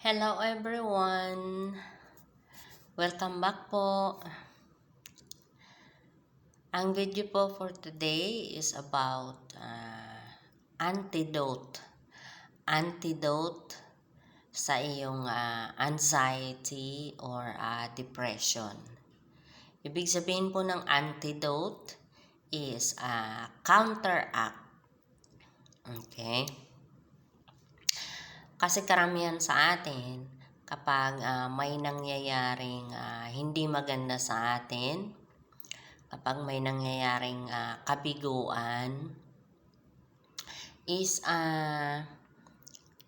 Hello everyone! Welcome back po. Ang video po for today is about antidote. Antidote sa iyong anxiety or depression. Ibig sabihin po ng antidote is counteract. Okay? Kasi karamihan sa atin, kapag may nangyayaring hindi maganda sa atin, kapag may nangyayaring kabiguan, is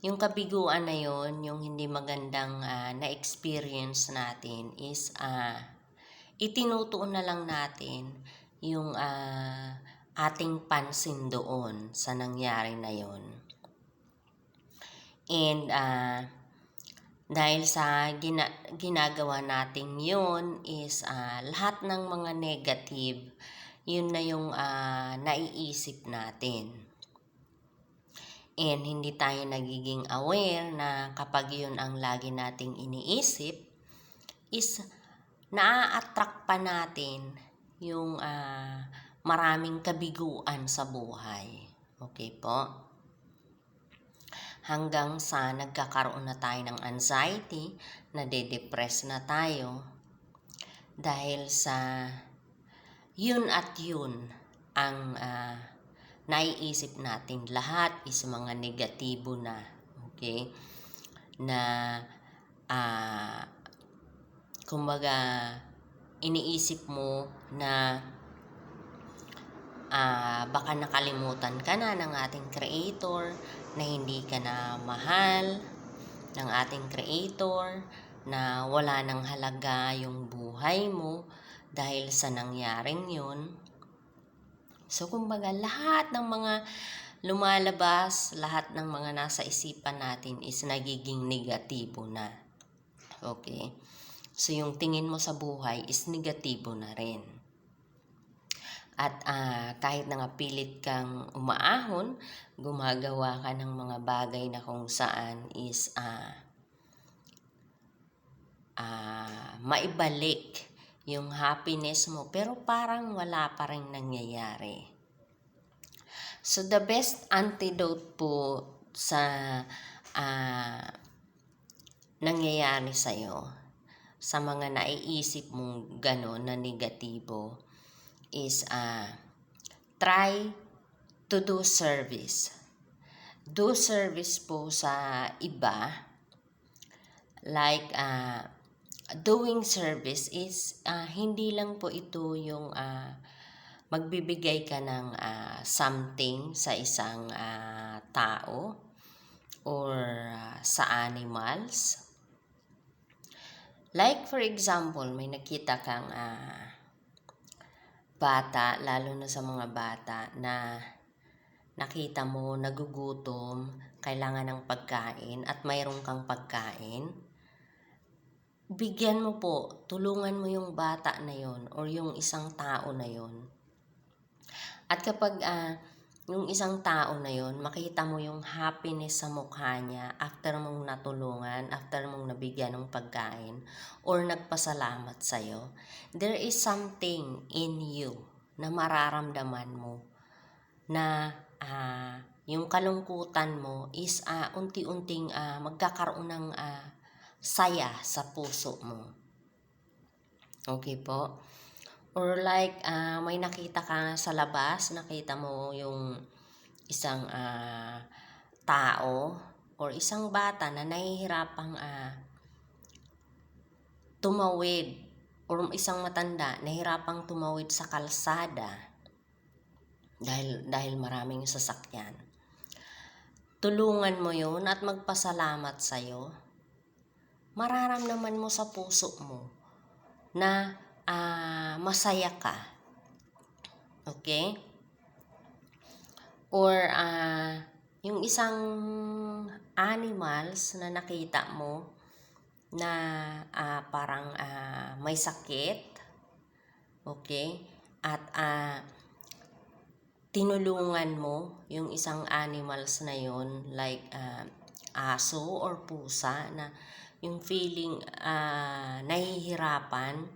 yung kabiguan na yon, yung hindi magandang na-experience natin is itinutuon na lang natin yung ating pansin doon sa nangyari na yon. And dahil sa ginagawa natin yun is lahat ng mga negative, yun na yung naiisip natin. And hindi tayo nagiging aware na kapag yun ang lagi nating iniisip, is naa-attract pa natin yung maraming kabiguan sa buhay. Okay po? Hanggang sa nagkakaroon na tayo ng anxiety, nade-depress na tayo dahil sa yun at yun ang naiisip natin. Lahat is mga negatibo na, okay? Na kumbaga iniisip mo na baka nakalimutan ka na ng ating Creator, na hindi ka na mahal ng ating Creator, na wala nang halaga yung buhay mo dahil sa nangyaring yun. So kumbaga lahat ng mga lumalabas, lahat ng mga nasa isipan natin is nagiging negatibo na. Okay? So yung tingin mo sa buhay is negatibo na rin. At kahit na nga pilit kang umaahon, gumagawa ka ng mga bagay na kung saan is maibalik yung happiness mo, pero parang wala pa rin nangyayari. So the best antidote po sa nangyayari sa'yo, sa mga naiisip mong gano'n na negatibo, is try to do service. Do service po sa iba. Like doing service is hindi lang po ito yung magbibigay ka ng something sa isang tao or sa animals. Like for example, may nakita kang bata, lalo na sa mga bata na nakita mo nagugutom, kailangan ng pagkain at mayroon kang pagkain, bigyan mo po, tulungan mo yung bata na yon or yung isang tao na yon. At kapag yung isang tao na yon, makita mo yung happiness sa mukha niya after mong natulungan, after mong nabigyan ng pagkain, or nagpasalamat sa'yo, there is something in you na mararamdaman mo na yung kalungkutan mo is unti-unting magkakaroon ng saya sa puso mo. Okay po? Or like, may nakita ka sa labas, nakita mo yung isang tao or isang bata na nahihirapang tumawid, or isang matanda nahihirapang tumawid sa kalsada dahil maraming sasakyan. Tulungan mo yun at magpasalamat sa'yo. Mararamdaman mo sa puso mo na masaya ka. Okay? Or yung isang animals na nakita mo na parang may sakit. Okay? At tinulungan mo yung isang animals na yon, like aso or pusa na yung feeling nahihirapan,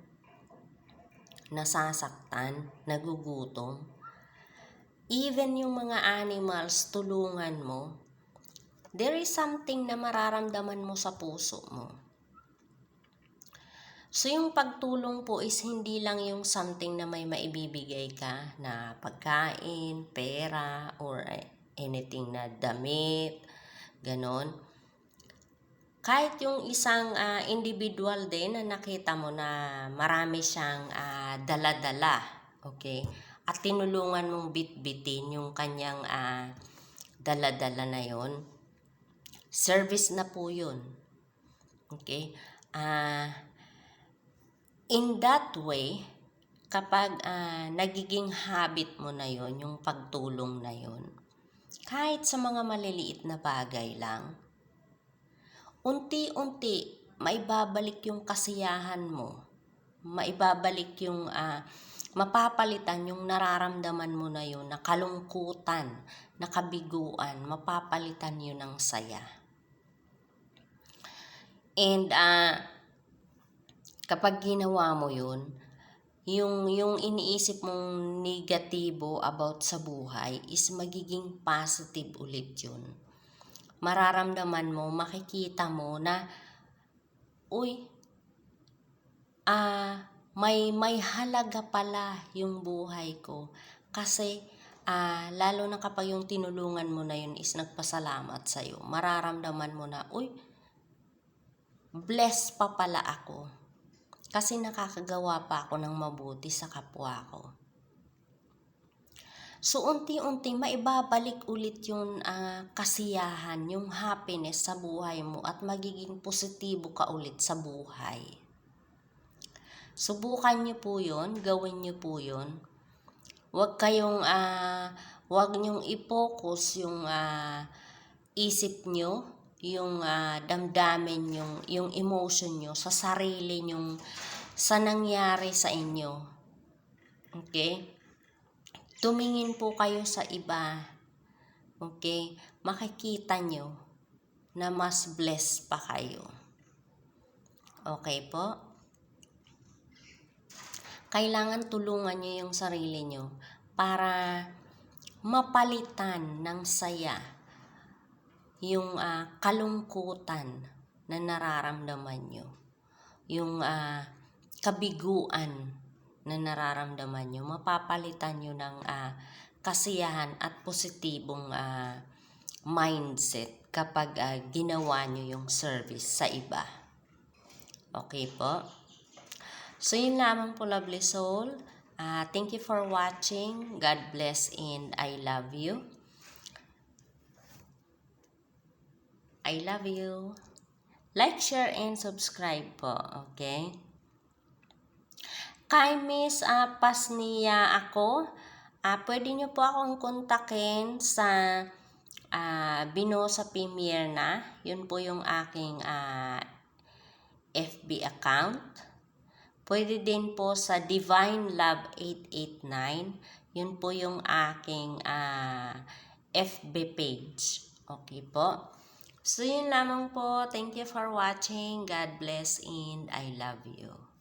nasasaktan, nagugutom. Even yung mga animals, tulungan mo, there is something na mararamdaman mo sa puso mo. So yung pagtulong po is hindi lang yung something na may maibibigay ka na pagkain, pera, or anything na damit, ganon. Kahit yung isang individual din na nakita mo na marami siyang dala-dala, okay? At tinulungan mong bitbitin yung kanyang dala-dala na yon, service na po yun. Okay? In that way, kapag nagiging habit mo na yon, yung pagtulong na yon, kahit sa mga maliliit na bagay lang, unti-unti maibabalik yung kasiyahan mo, maibabalik yung mapapalitan yung nararamdaman mo na yun, na kalungkutan, na kabiguan, mapapalitan yun ng saya. And kapag ginawa mo yun, yung iniisip mong negatibo about sa buhay is magiging positive ulit yun. Mararamdaman mo, makikita mo na, uy, may halaga pala yung buhay ko. Kasi, lalo na kapag yung tinulungan mo na yun is nagpasalamat sa'yo, mararamdaman mo na, uy, blessed pa pala ako. Kasi nakakagawa pa ako ng mabuti sa kapwa ko. So, unti-unti maibabalik ulit yung kasiyahan, yung happiness sa buhay mo at magiging positibo ka ulit sa buhay. Subukan niyo po yun, gawin niyo po yun. Huwag niyong i-focus yung isip niyo, yung damdamin yung emotion nyo sa sarili nyong sa nangyari sa inyo. Okay? Tumingin po kayo sa iba. Okay? Makikita nyo na mas blessed pa kayo. Okay po? Kailangan tulungan nyo yung sarili nyo para mapalitan ng saya yung kalungkutan na nararamdaman nyo, yung kabiguan na nararamdaman nyo, mapapalitan nyo ng kasiyahan at positibong mindset kapag ginawa nyo yung service sa iba. Okay po? So yun lamang po, lovely soul. Thank you for watching. God bless and I love you. I love you. Like, share, and subscribe po. Okay? Kay Miss Pasnia ako, pwede nyo po akong kontakin sa Bino sa Premier na. Yun po yung aking FB account. Pwede din po sa Divine Love 889. Yun po yung aking FB page. Okay po? So, yun lamang po. Thank you for watching. God bless and I love you.